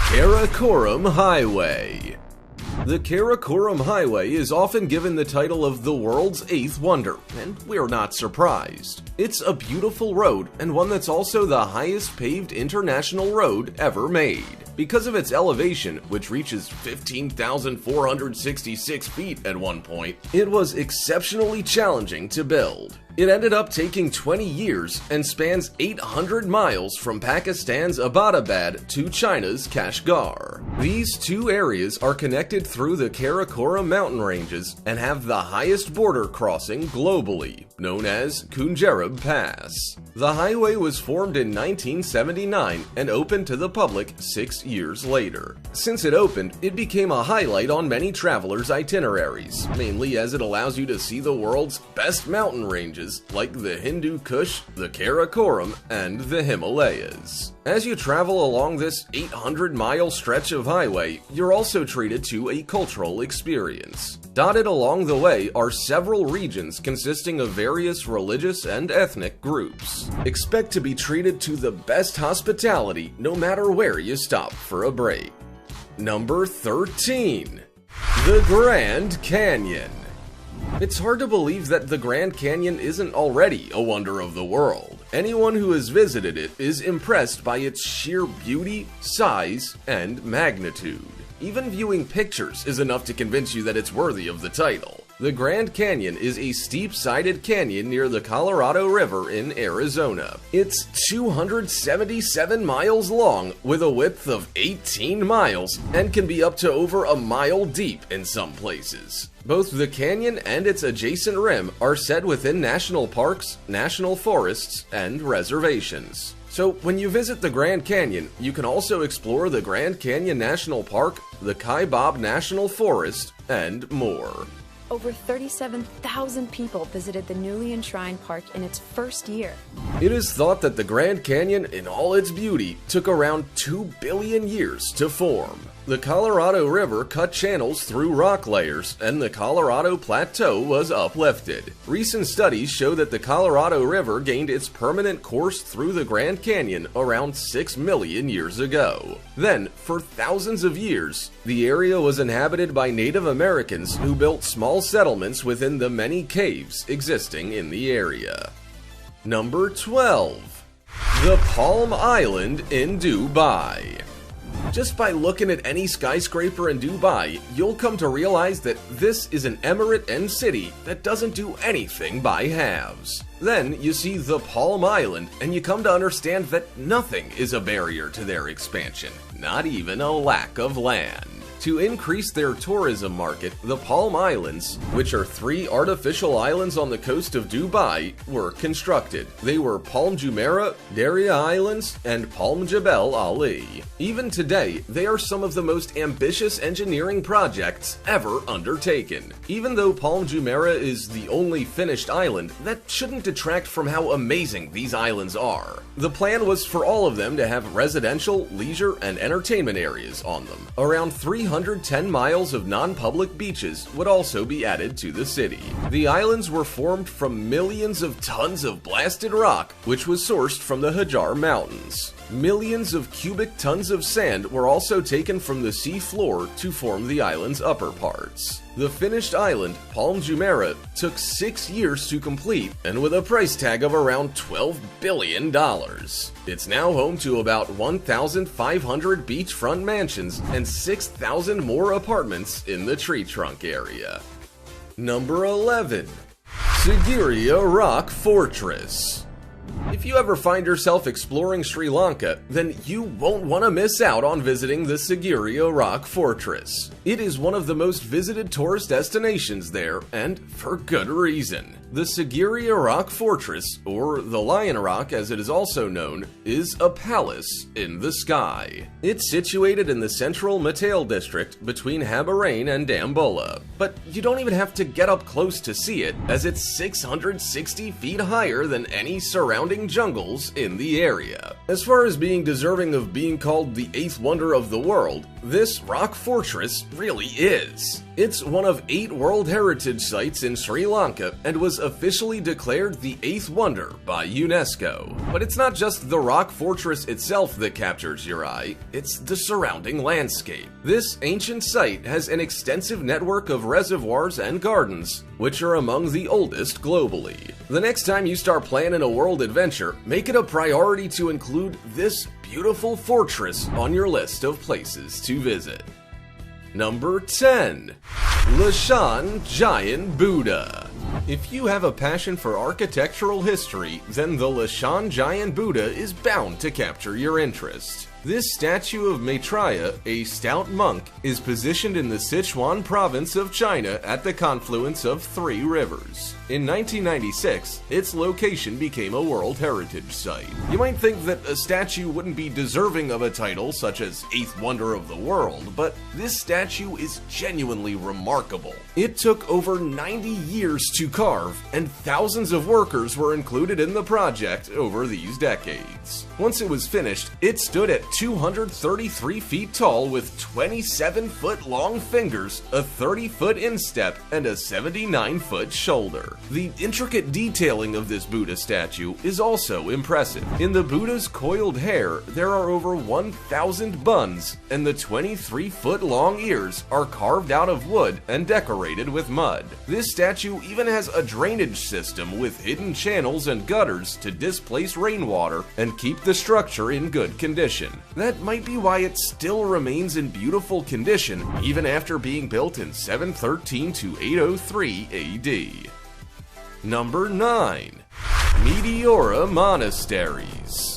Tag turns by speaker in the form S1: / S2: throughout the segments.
S1: Karakoram Highway. The Karakoram Highway is often given the title of the world's 8th wonder, and we're not surprised. It's a beautiful road, and one that's also the highest paved international road ever made. Because of its elevation, which reaches 15,466 feet at one point, it was exceptionally challenging to build. It ended up taking 20 years and spans 800 miles from Pakistan's Abbottabad to China's Kashgar. These two areas are connected through the Karakoram mountain ranges and have the highest border crossing globally, known as Khunjerab Pass. The highway was formed in 1979 and opened to the public 6 years later. Since it opened, it became a highlight on many travelers' itineraries, mainly as it allows you to see the world's best mountain ranges like the Hindu Kush, the Karakoram, and the Himalayas. As you travel along this 800-mile stretch of highway, you're also treated to a cultural experience. Dotted along the way are several regions consisting of various religious and ethnic groups. Expect to be treated to the best hospitality no matter where you stop for a break. Number 13. The Grand Canyon. It's hard to believe that the Grand Canyon isn't already a wonder of the world. Anyone who has visited it is impressed by its sheer beauty, size, and magnitude. Even viewing pictures is enough to convince you that it's worthy of the title. The Grand Canyon is a steep-sided canyon near the Colorado River in Arizona. It's 277 miles long with a width of 18 miles and can be up to over a mile deep in some places. Both the canyon and its adjacent rim are set within national parks, national forests, and reservations. So when you visit the Grand Canyon, you can also explore the Grand Canyon National Park, the Kaibab National Forest, and more.
S2: Over 37,000 people visited the newly enshrined park in its first year.
S1: It is thought that the Grand Canyon, in all its beauty, took around 2 billion years to form. The Colorado River cut channels through rock layers, and the Colorado Plateau was uplifted. Recent studies show that the Colorado River gained its permanent course through the Grand Canyon around 6 million years ago. Then, for thousands of years, the area was inhabited by Native Americans who built small settlements within the many caves existing in the area. Number 12. The Palm Island in Dubai. Just by looking at any skyscraper in Dubai, you'll come to realize that this is an emirate and city that doesn't do anything by halves. Then you see the Palm Island, and you come to understand that nothing is a barrier to their expansion, not even a lack of land. To increase their tourism market, the Palm Islands, which are 3 artificial islands on the coast of Dubai, were constructed. They were Palm Jumeirah, Darya Islands, and Palm Jebel Ali. Even today, they are some of the most ambitious engineering projects ever undertaken. Even though Palm Jumeirah is the only finished island, that shouldn't detract from how amazing these islands are. The plan was for all of them to have residential, leisure, and entertainment areas on them. Around 310 miles of non-public beaches would also be added to the city. The islands were formed from millions of tons of blasted rock, which was sourced from the Hajar Mountains. Millions of cubic tons of sand were also taken from the sea floor to form the island's upper parts. The finished island, Palm Jumeirah, took 6 years to complete, and with a price tag of around $12 billion. It's now home to about 1,500 beachfront mansions and 6,000 more apartments in the tree trunk area. Number 11. Sigiriya Rock Fortress. If you ever find yourself exploring Sri Lanka, then you won't want to miss out on visiting the Sigiriya Rock Fortress. It is one of the most visited tourist destinations there, and for good reason. The Sigiriya Rock Fortress, or the Lion Rock as it is also known, is a palace in the sky. It's situated in the central Matale district between Habarane and Dambulla. But you don't even have to get up close to see it, as it's 660 feet higher than any surrounding jungles in the area. As far as being deserving of being called the 8th wonder of the world, this rock fortress really is. It's one of 8 World Heritage Sites in Sri Lanka and was was officially declared the 8th wonder by UNESCO. But it's not just the rock fortress itself that captures your eye, it's the surrounding landscape. This ancient site has an extensive network of reservoirs and gardens, which are among the oldest globally. The next time you start planning a world adventure, make it a priority to include this beautiful fortress on your list of places to visit. Number 10. Leshan Giant Buddha. If you have a passion for architectural history, then the Leshan Giant Buddha is bound to capture your interest. This statue of Maitreya, a stout monk, is positioned in the Sichuan province of China at the confluence of 3 rivers. In 1996, its location became a World Heritage Site. You might think that a statue wouldn't be deserving of a title such as 8th Wonder of the World, but this statue is genuinely remarkable. It took over 90 years to carve, and thousands of workers were included in the project over these decades. Once it was finished, it stood at 233 feet tall with 27-foot-long fingers, a 30-foot instep, and a 79-foot shoulder. The intricate detailing of this Buddha statue is also impressive. In the Buddha's coiled hair, there are over 1,000 buns, and the 23-foot-long ears are carved out of wood and decorated with mud. This statue even has a drainage system with hidden channels and gutters to displace rainwater and keep the structure in good condition. That might be why it still remains in beautiful condition even after being built in 713 to 803 AD. Number 9. Meteora Monasteries.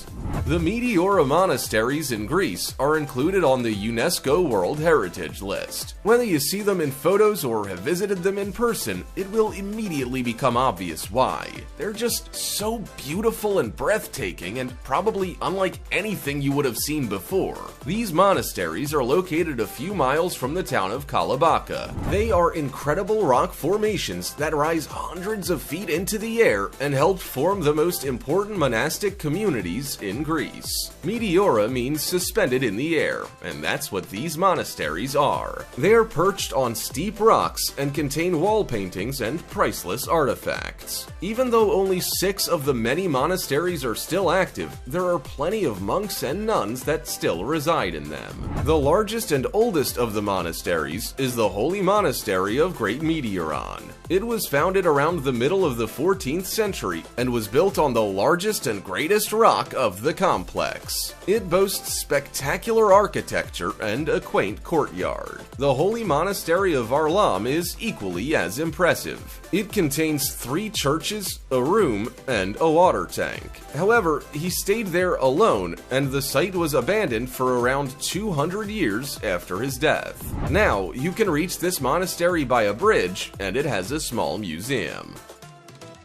S1: The Meteora Monasteries in Greece are included on the UNESCO World Heritage List. Whether you see them in photos or have visited them in person, it will immediately become obvious why. They're just so beautiful and breathtaking and probably unlike anything you would have seen before. These monasteries are located a few miles from the town of Kalabaka. They are incredible rock formations that rise hundreds of feet into the air and helped form the most important monastic communities in Greece. Meteora means suspended in the air, and that's what these monasteries are. They are perched on steep rocks and contain wall paintings and priceless artifacts. Even though only 6 of the many monasteries are still active, there are plenty of monks and nuns that still reside in them. The largest and oldest of the monasteries is the Holy Monastery of Great Meteoron. It was founded around the middle of the 14th century and was built on the largest and greatest rock of the complex. It boasts spectacular architecture and a quaint courtyard. The Holy Monastery of Varlam is equally as impressive. It contains 3 churches, a room, and a water tank. However, he stayed there alone, and the site was abandoned for around 200 years after his death. Now, you can reach this monastery by a bridge, and it has a small museum.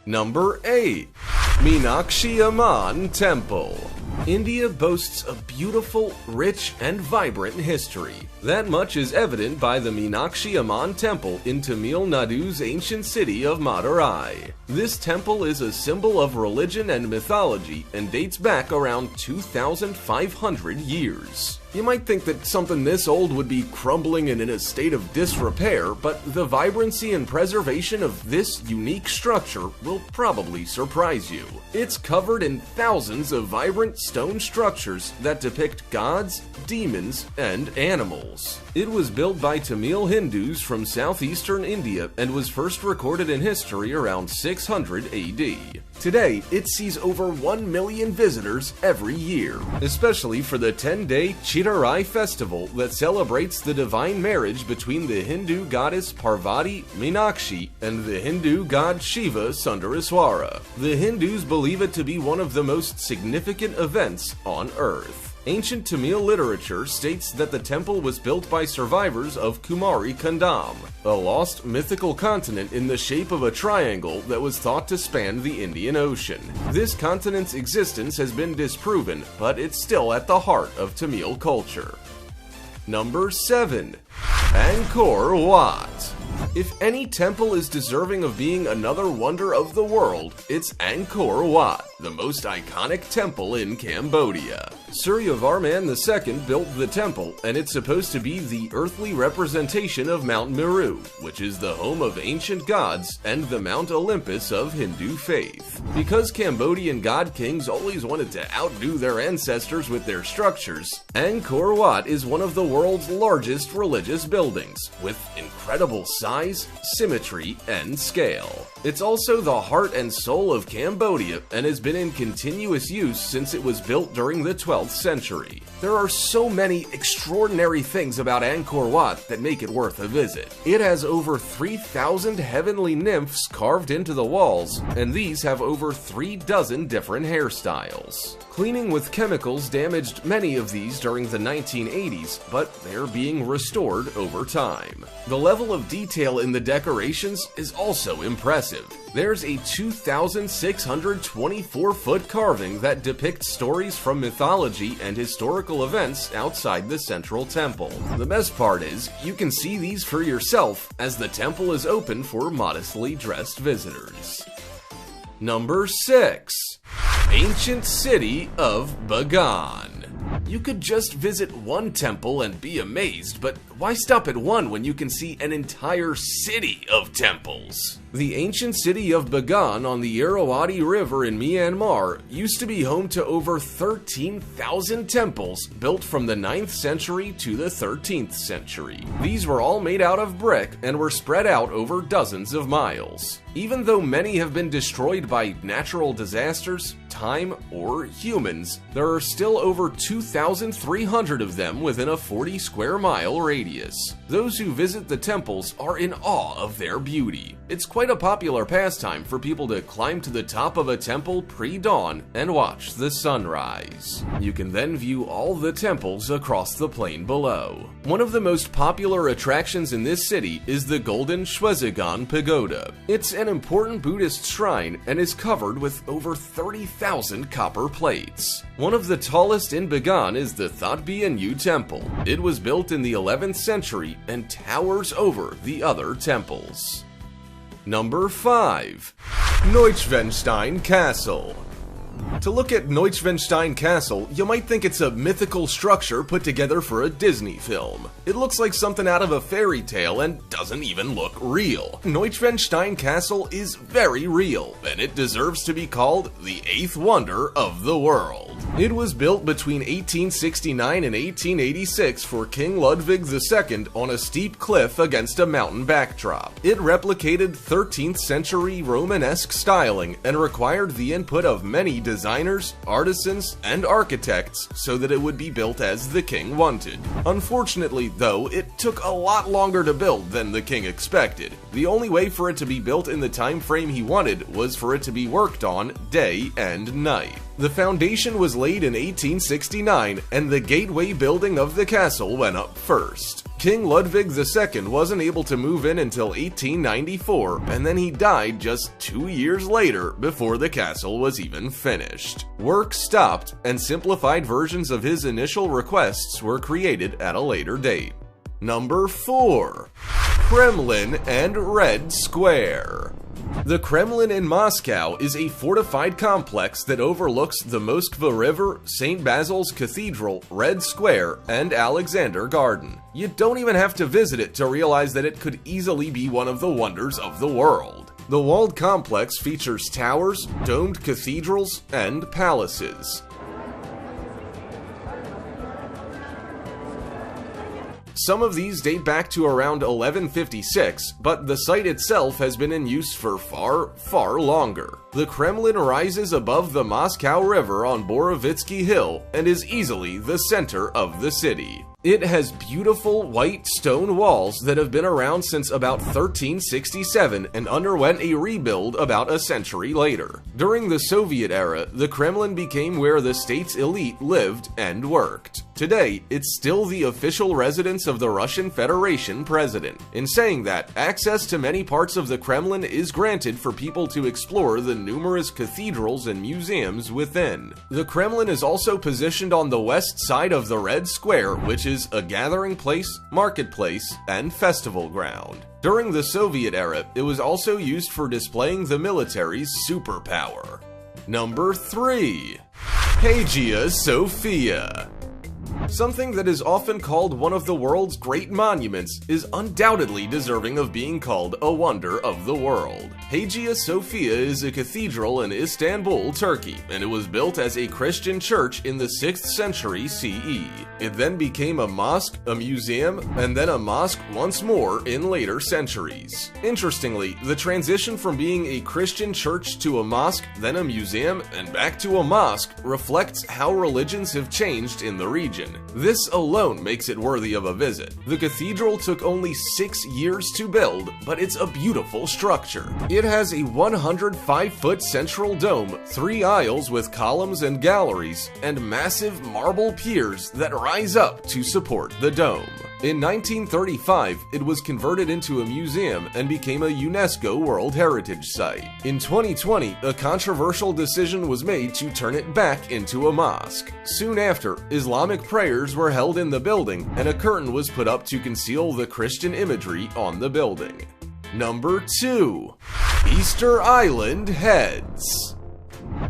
S1: Number 8. Meenakshi Amman Temple. India boasts a beautiful, rich, and vibrant history. That much is evident by the Meenakshi Amman Temple in Tamil Nadu's ancient city of Madurai. This temple is a symbol of religion and mythology and dates back around 2,500 years. You might think that something this old would be crumbling and in a state of disrepair, but the vibrancy and preservation of this unique structure will probably surprise you. It's covered in thousands of vibrant stone structures that depict gods, demons, and animals. It was built by Tamil Hindus from southeastern India and was first recorded in history around 600 AD. Today, it sees over 1 million visitors every year, especially for the 10-day Chittorai festival that celebrates the divine marriage between the Hindu goddess Parvati Meenakshi and the Hindu god Shiva Sundareswara. The Hindus believe it to be one of the most significant events on Earth. Ancient Tamil literature states that the temple was built by survivors of Kumari Kandam, a lost mythical continent in the shape of a triangle that was thought to span the Indian Ocean. This continent's existence has been disproven, but it's still at the heart of Tamil culture. Number 7. Angkor Wat. If any temple is deserving of being another wonder of the world, it's Angkor Wat, the most iconic temple in Cambodia. Surya Varman II built the temple, and it's supposed to be the earthly representation of Mount Meru, which is the home of ancient gods and the Mount Olympus of Hindu faith. Because Cambodian god kings always wanted to outdo their ancestors with their structures, Angkor Wat is one of the world's largest religious buildings, with incredible size, symmetry, and scale. It's also the heart and soul of Cambodia and has been in continuous use since it was built during the 12th century. There are so many extraordinary things about Angkor Wat that make it worth a visit. It has over 3,000 heavenly nymphs carved into the walls, and these have over 36 different hairstyles. Cleaning with chemicals damaged many of these during the 1980s, but they're being restored over time. The level of detail in the decorations is also impressive. There's a 2,624-foot carving that depicts stories from mythology and historical events outside the central temple. The best part is, you can see these for yourself, as the temple is open for modestly dressed visitors. Number 6. Ancient City of Bagan. You could just visit one temple and be amazed, but why stop at one when you can see an entire city of temples? The ancient city of Bagan on the Irrawaddy River in Myanmar used to be home to over 13,000 temples built from the 9th century to the 13th century. These were all made out of brick and were spread out over dozens of miles. Even though many have been destroyed by natural disasters, time, or humans, there are still over 2,300 of them within a 40-square-mile radius. Those who visit the temples are in awe of their beauty. It's quite a popular pastime for people to climb to the top of a temple pre-dawn and watch the sunrise. You can then view all the temples across the plain below. One of the most popular attractions in this city is the Golden Shwedagon Pagoda. It's an important Buddhist shrine and is covered with over 30,000 copper plates. One of the tallest in Bagan is the Thot Bien Yu Temple. It was built in the 11th century and towers over the other temples. Number 5. Neuschwanstein Castle. To look at Neuschwanstein Castle, you might think it's a mythical structure put together for a Disney film. It looks like something out of a fairy tale and doesn't even look real. Neuschwanstein Castle is very real, and it deserves to be called the 8th wonder of the world. It was built between 1869 and 1886 for King Ludwig II on a steep cliff against a mountain backdrop. It replicated 13th century Romanesque styling and required the input of many designers, artisans, and architects so that it would be built as the king wanted. Unfortunately, though, it took a lot longer to build than the king expected. The only way for it to be built in the time frame he wanted was for it to be worked on day and night. The foundation was laid in 1869, and the gateway building of the castle went up first. King Ludwig II wasn't able to move in until 1894, and then he died just 2 years later before the castle was even finished. Work stopped, and simplified versions of his initial requests were created at a later date. Number 4. Kremlin and Red Square. The Kremlin in Moscow is a fortified complex that overlooks the Moskva River, St. Basil's Cathedral, Red Square, and Alexander Garden. You don't even have to visit it to realize that it could easily be one of the wonders of the world. The walled complex features towers, domed cathedrals, and palaces. Some of these date back to around 1156, but the site itself has been in use for far longer. The Kremlin rises above the Moscow River on Borovitsky Hill and is easily the center of the city. It has beautiful white stone walls that have been around since about 1367 and underwent a rebuild about a century later. During the Soviet era, the Kremlin became where the state's elite lived and worked. Today, it's still the official residence of the Russian Federation president. In saying that, access to many parts of the Kremlin is granted for people to explore the numerous cathedrals and museums within. The Kremlin is also positioned on the west side of the Red Square, which is a gathering place, marketplace, and festival ground. During the Soviet era, it was also used for displaying the military's superpower. Number 3. Hagia Sophia. Something that is often called one of the world's great monuments is undoubtedly deserving of being called a wonder of the world. Hagia Sophia is a cathedral in Istanbul, Turkey, and it was built as a Christian church in the 6th century CE. It then became a mosque, a museum, and then a mosque once more in later centuries. Interestingly, the transition from being a Christian church to a mosque, then a museum, and back to a mosque reflects how religions have changed in the region. This alone makes it worthy of a visit. The cathedral took only 6 years to build, but it's a beautiful structure. It has a 105-foot central dome, 3 aisles with columns and galleries, and massive marble piers that rise up to support the dome. In 1935, it was converted into a museum and became a UNESCO World Heritage Site. In 2020, a controversial decision was made to turn it back into a mosque. Soon after, Islamic prayers were held in the building, and a curtain was put up to conceal the Christian imagery on the building. Number 2. Easter Island Heads.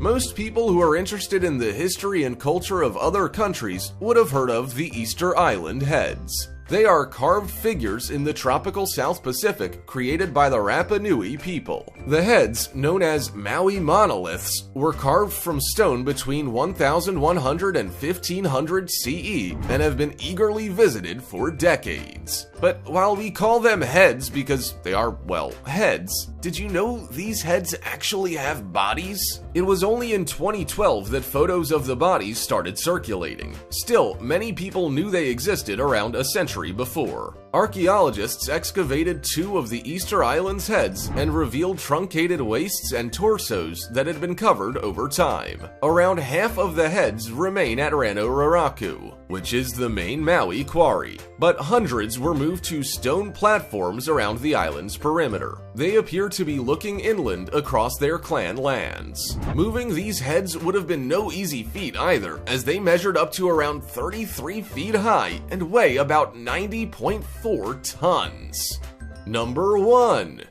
S1: Most people who are interested in the history and culture of other countries would have heard of the Easter Island Heads. They are carved figures in the tropical South Pacific created by the Rapa Nui people. The heads, known as Maui monoliths, were carved from stone between 1100 and 1500 CE and have been eagerly visited for decades. But while we call them heads because they are, well, heads, did you know these heads actually have bodies? It was only in 2012 that photos of the bodies started circulating. Still, many people knew they existed around a century before. Archaeologists excavated 2 of the Easter Island's heads and revealed truncated waists and torsos that had been covered over time. Around half of the heads remain at Rano Raraku, which is the main Maui quarry, but hundreds were moved to stone platforms around the island's perimeter. They appear to be looking inland across their clan lands. Moving these heads would have been no easy feat either, as they measured up to around 33 feet high and weigh about 90.4 tons. Number 1.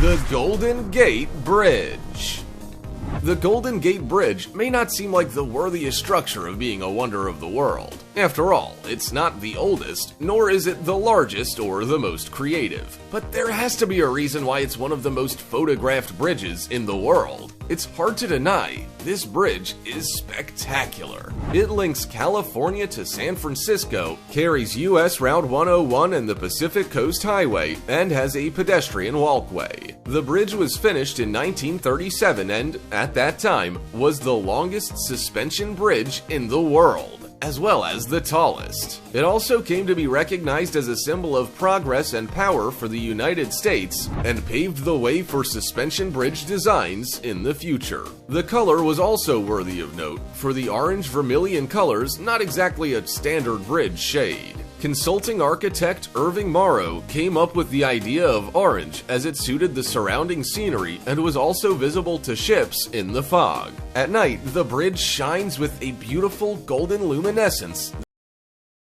S1: The Golden Gate Bridge. The Golden Gate Bridge may not seem like the worthiest structure of being a wonder of the world. After all, it's not the oldest, nor is it the largest or the most creative. But there has to be a reason why it's one of the most photographed bridges in the world. It's hard to deny, this bridge is spectacular. It links California to San Francisco, carries US Route 101 and the Pacific Coast Highway, and has a pedestrian walkway. The bridge was finished in 1937 and, at that time, was the longest suspension bridge in the world, as well as the tallest. It also came to be recognized as a symbol of progress and power for the United States and paved the way for suspension bridge designs in the future. The color was also worthy of note, for the orange-vermilion colors not exactly a standard bridge shade. Consulting architect Irving Morrow came up with the idea of orange as it suited the surrounding scenery and was also visible to ships in the fog. At night, the bridge shines with a beautiful golden luminescence